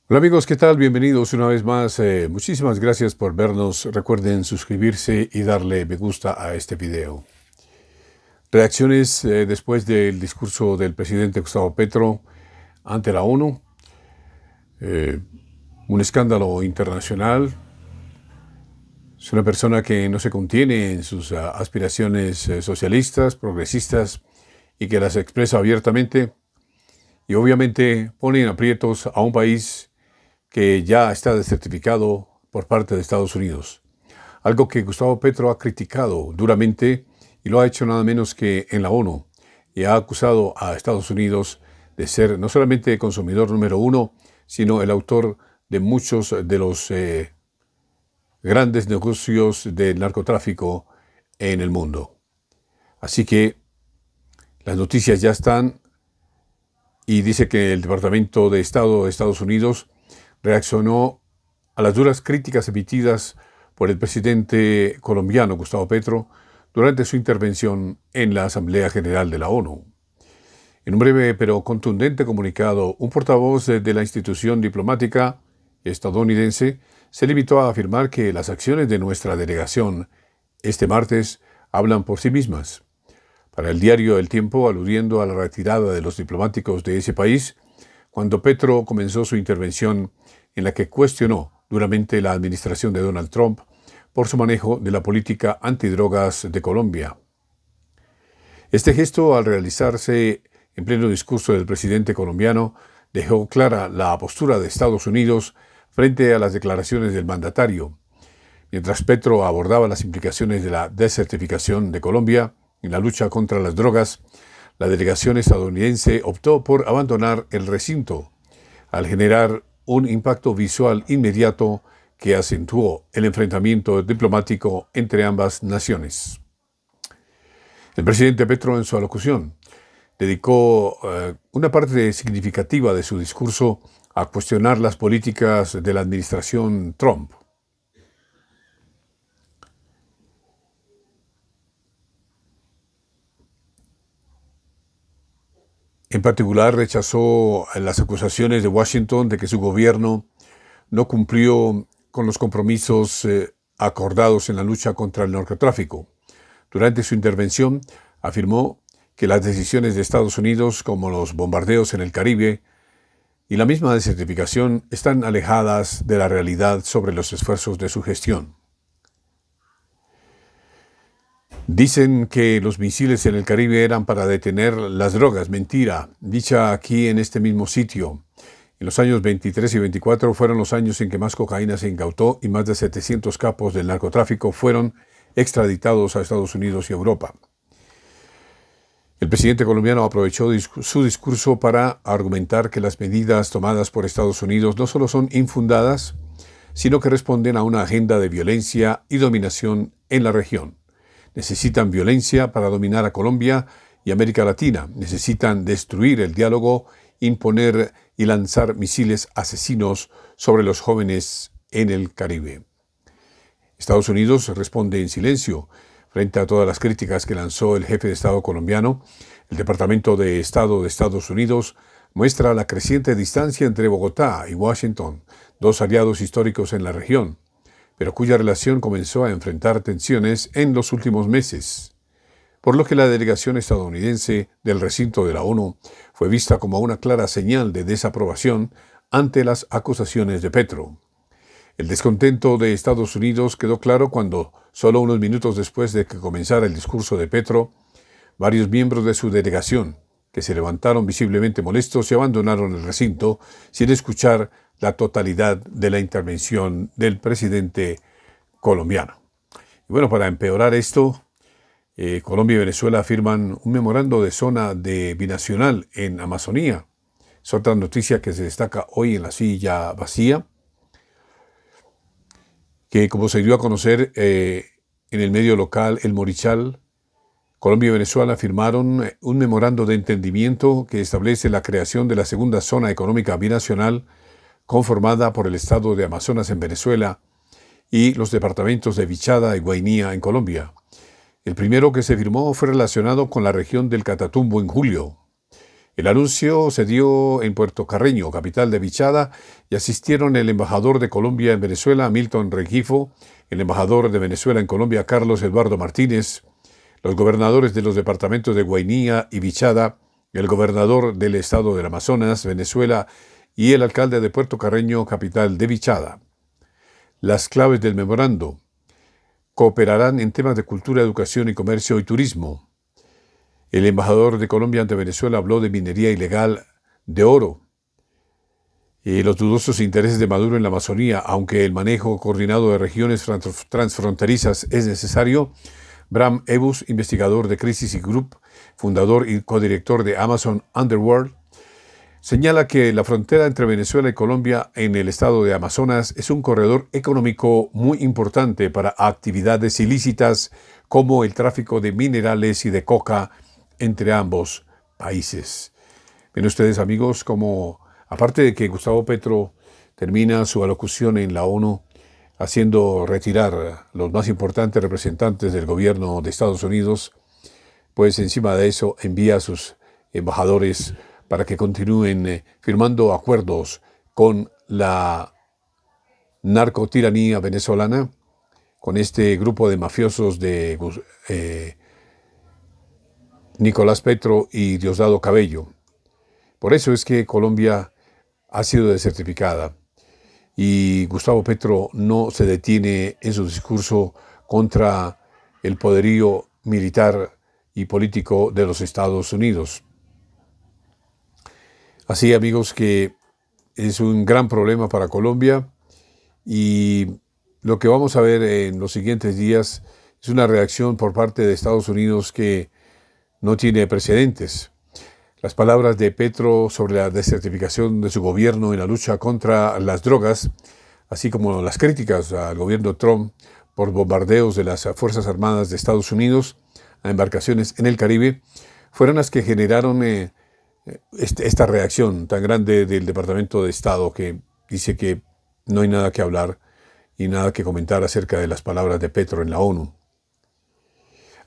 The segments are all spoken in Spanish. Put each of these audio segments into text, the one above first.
Hola amigos, ¿qué tal? Bienvenidos una vez más. Muchísimas gracias por vernos. Recuerden suscribirse y darle me gusta a este video. Reacciones después del discurso del presidente Gustavo Petro ante la ONU. Eh, un escándalo internacional. Es una persona que no se contiene en sus aspiraciones socialistas, progresistas y que las expresa abiertamente. Y obviamente pone en aprietos a un país que ya está desertificado por parte de Estados Unidos. Algo que Gustavo Petro ha criticado duramente y lo ha hecho nada menos que en la ONU. Y ha acusado a Estados Unidos de ser no solamente consumidor número uno, sino el autor de muchos de los grandes negocios del narcotráfico en el mundo. Así que las noticias ya están y dice que el Departamento de Estado de Estados Unidos reaccionó a las duras críticas emitidas por el presidente colombiano Gustavo Petro durante su intervención en la Asamblea General de la ONU. En un breve pero contundente comunicado, un portavoz de la institución diplomática estadounidense se limitó a afirmar que las acciones de nuestra delegación este martes hablan por sí mismas. Para el diario El Tiempo, aludiendo a la retirada de los diplomáticos de ese país, cuando Petro comenzó su intervención en la que cuestionó duramente la administración de Donald Trump por su manejo de la política antidrogas de Colombia. Este gesto, al realizarse en pleno discurso del presidente colombiano, dejó clara la postura de Estados Unidos frente a las declaraciones del mandatario. Mientras Petro abordaba las implicaciones de la desertificación de Colombia en la lucha contra las drogas, la delegación estadounidense optó por abandonar el recinto, al generar un impacto visual inmediato que acentuó el enfrentamiento diplomático entre ambas naciones. El presidente Petro, en su alocución, dedicó una parte significativa de su discurso a cuestionar las políticas de la administración Trump. En particular, rechazó las acusaciones de Washington de que su gobierno no cumplió con los compromisos acordados en la lucha contra el narcotráfico. Durante su intervención, afirmó que las decisiones de Estados Unidos, como los bombardeos en el Caribe y la misma desertificación, están alejadas de la realidad sobre los esfuerzos de su gestión. Dicen que los misiles en el Caribe eran para detener las drogas. Mentira, dicha aquí en este mismo sitio. En los años 23 y 24 fueron los años en que más cocaína se incautó y más de 700 capos del narcotráfico fueron extraditados a Estados Unidos y Europa. El presidente colombiano aprovechó su discurso para argumentar que las medidas tomadas por Estados Unidos no solo son infundadas, sino que responden a una agenda de violencia y dominación en la región. Necesitan violencia para dominar a Colombia y América Latina. Necesitan destruir el diálogo, imponer y lanzar misiles asesinos sobre los jóvenes en el Caribe. Estados Unidos responde en silencio frente a todas las críticas que lanzó el jefe de Estado colombiano. El Departamento de Estado de Estados Unidos muestra la creciente distancia entre Bogotá y Washington, dos aliados históricos en la región, pero cuya relación comenzó a enfrentar tensiones en los últimos meses, por lo que la delegación estadounidense del recinto de la ONU fue vista como una clara señal de desaprobación ante las acusaciones de Petro. El descontento de Estados Unidos quedó claro cuando, solo unos minutos después de que comenzara el discurso de Petro, varios miembros de su delegación, que se levantaron visiblemente molestos y abandonaron el recinto sin escuchar la totalidad de la intervención del presidente colombiano. Y bueno, para empeorar esto, Colombia y Venezuela firman un memorando de zona binacional en Amazonía. Es otra noticia que se destaca hoy en la silla vacía, que como se dio a conocer en el medio local El Morichal, Colombia y Venezuela firmaron un memorando de entendimiento que establece la creación de la segunda zona económica binacional conformada por el estado de Amazonas en Venezuela y los departamentos de Vichada y Guainía en Colombia. El primero que se firmó fue relacionado con la región del Catatumbo en julio. El anuncio se dio en Puerto Carreño, capital de Vichada, y asistieron el embajador de Colombia en Venezuela, Milton Rengifo, el embajador de Venezuela en Colombia, Carlos Eduardo Martínez, los gobernadores de los departamentos de Guainía y Vichada, el gobernador del estado del Amazonas, Venezuela, y el alcalde de Puerto Carreño, capital de Vichada. Las claves del memorando: cooperarán en temas de cultura, educación y comercio y turismo. El embajador de Colombia ante Venezuela habló de minería ilegal de oro y los dudosos intereses de Maduro en la Amazonía. Aunque el manejo coordinado de regiones transfronterizas es necesario, Bram Ebus, investigador de Crisis Group, fundador y codirector de Amazon Underworld, señala que la frontera entre Venezuela y Colombia en el estado de Amazonas es un corredor económico muy importante para actividades ilícitas como el tráfico de minerales y de coca entre ambos países. Ven ustedes, amigos, como aparte de que Gustavo Petro termina su alocución en la ONU haciendo retirar los más importantes representantes del gobierno de Estados Unidos, pues encima de eso envía a sus embajadores para que continúen firmando acuerdos con la narcotiranía venezolana, con este grupo de mafiosos de Nicolás Petro y Diosdado Cabello. Por eso es que Colombia ha sido desertificada y Gustavo Petro no se detiene en su discurso contra el poderío militar y político de los Estados Unidos. Así, amigos, que es un gran problema para Colombia y lo que vamos a ver en los siguientes días es una reacción por parte de Estados Unidos que no tiene precedentes. Las palabras de Petro sobre la desertificación de su gobierno en la lucha contra las drogas, así como las críticas al gobierno Trump por bombardeos de las Fuerzas Armadas de Estados Unidos a embarcaciones en el Caribe, fueron las que generaron esta reacción tan grande del Departamento de Estado, que dice que no hay nada que hablar y nada que comentar acerca de las palabras de Petro en la ONU.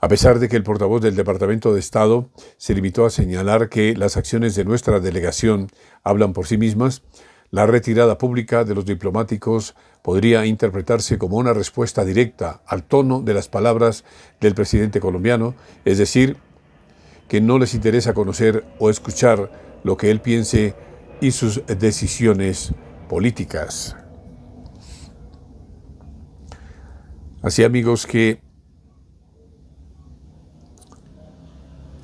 A pesar de que el portavoz del Departamento de Estado se limitó a señalar que las acciones de nuestra delegación hablan por sí mismas, la retirada pública de los diplomáticos podría interpretarse como una respuesta directa al tono de las palabras del presidente colombiano, es decir, que no les interesa conocer o escuchar lo que él piense y sus decisiones políticas. Así, amigos, que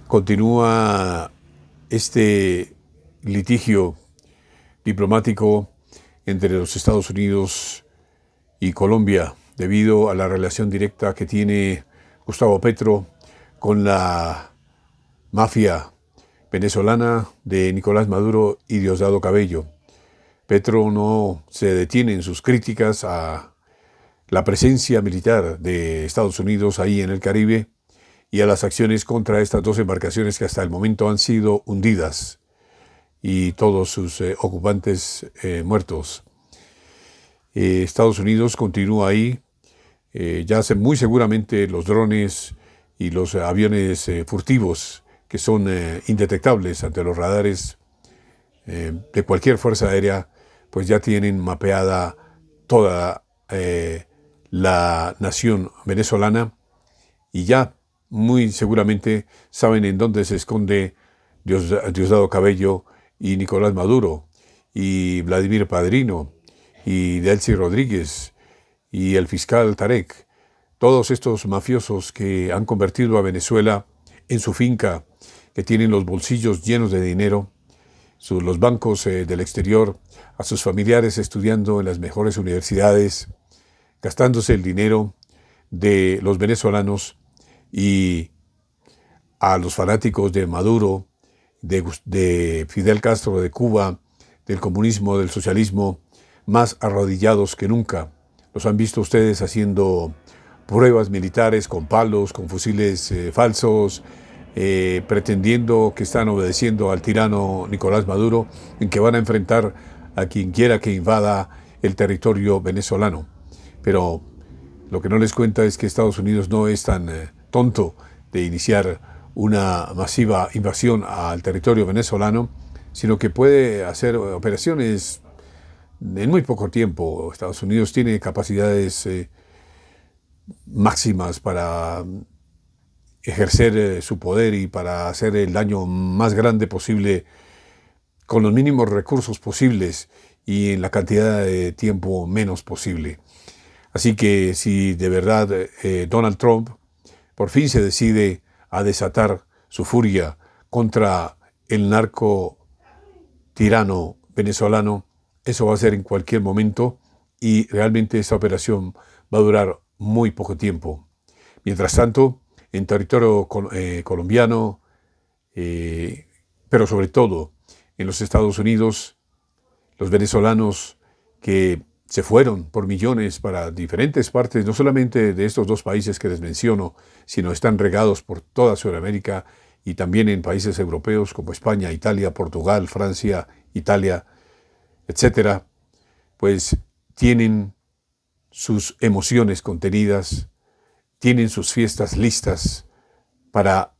continúa este litigio diplomático entre los Estados Unidos y Colombia debido a la relación directa que tiene Gustavo Petro con la mafia venezolana de Nicolás Maduro y Diosdado Cabello. Petro no se detiene en sus críticas a la presencia militar de Estados Unidos ahí en el Caribe y a las acciones contra estas dos embarcaciones que hasta el momento han sido hundidas y todos sus ocupantes muertos. Estados Unidos continúa ahí, ya hace muy seguramente los drones y los aviones furtivos que son indetectables ante los radares de cualquier fuerza aérea, pues ya tienen mapeada toda la nación venezolana y ya muy seguramente saben en dónde se esconde Diosdado Cabello y Nicolás Maduro y Vladimir Padrino y Delcy Rodríguez y el fiscal Tarek. Todos estos mafiosos que han convertido a Venezuela en su finca, que tienen los bolsillos llenos de dinero, los bancos del exterior, a sus familiares estudiando en las mejores universidades, gastándose el dinero de los venezolanos y a los fanáticos de Maduro, de Fidel Castro, de Cuba, del comunismo, del socialismo, más arrodillados que nunca. Los han visto ustedes haciendo pruebas militares con palos, con fusiles falsos, pretendiendo que están obedeciendo al tirano Nicolás Maduro, en que van a enfrentar a quien quiera que invada el territorio venezolano. Pero lo que no les cuenta es que Estados Unidos no es tan tonto de iniciar una masiva invasión al territorio venezolano, sino que puede hacer operaciones en muy poco tiempo. Estados Unidos tiene capacidades máximas para ejercer su poder y para hacer el daño más grande posible con los mínimos recursos posibles y en la cantidad de tiempo menos posible. Así que si de verdad Donald Trump por fin se decide a desatar su furia contra el narco tirano venezolano, eso va a ser en cualquier momento y realmente esta operación va a durar muy poco tiempo. Mientras tanto, en territorio colombiano, pero sobre todo en los Estados Unidos, los venezolanos que se fueron por millones para diferentes partes, no solamente de estos dos países que les menciono, sino están regados por toda Sudamérica y también en países europeos como España, Italia, Portugal, Francia, Italia, etcétera, pues tienen sus emociones contenidas, tienen sus fiestas listas para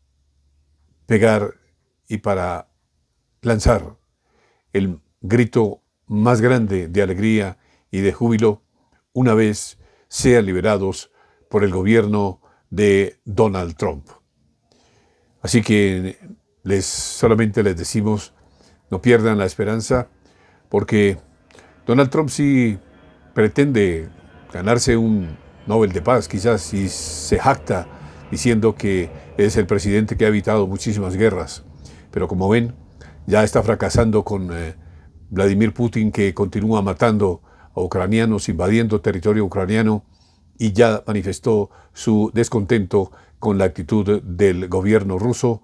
pegar y para lanzar el grito más grande de alegría y de júbilo una vez sean liberados por el gobierno de Donald Trump. Así que solamente les decimos, no pierdan la esperanza, porque Donald Trump sí pretende ganarse un Nobel de Paz, quizás, y se jacta diciendo que es el presidente que ha evitado muchísimas guerras. Pero como ven, ya está fracasando con Vladimir Putin, que continúa matando a ucranianos, invadiendo territorio ucraniano, y ya manifestó su descontento con la actitud del gobierno ruso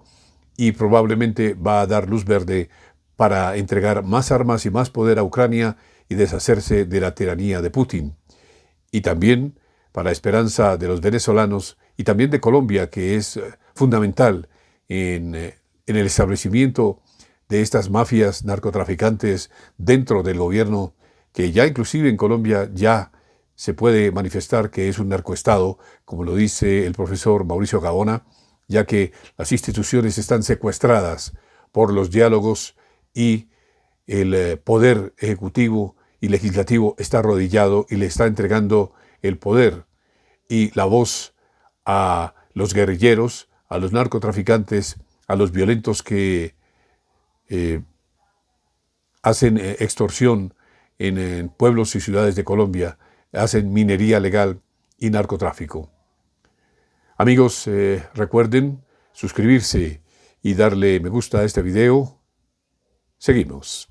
y probablemente va a dar luz verde para entregar más armas y más poder a Ucrania y deshacerse de la tiranía de Putin. Y también, para esperanza de los venezolanos y también de Colombia, que es fundamental en el establecimiento de estas mafias narcotraficantes dentro del gobierno, que ya inclusive en Colombia ya se puede manifestar que es un narcoestado, como lo dice el profesor Mauricio Gaona, ya que las instituciones están secuestradas por los diálogos y el poder ejecutivo y legislativo está arrodillado y le está entregando el poder y la voz a los guerrilleros, a los narcotraficantes, a los violentos que hacen extorsión en pueblos y ciudades de Colombia, hacen minería legal y narcotráfico. Amigos, recuerden suscribirse y darle me gusta a este video. Seguimos.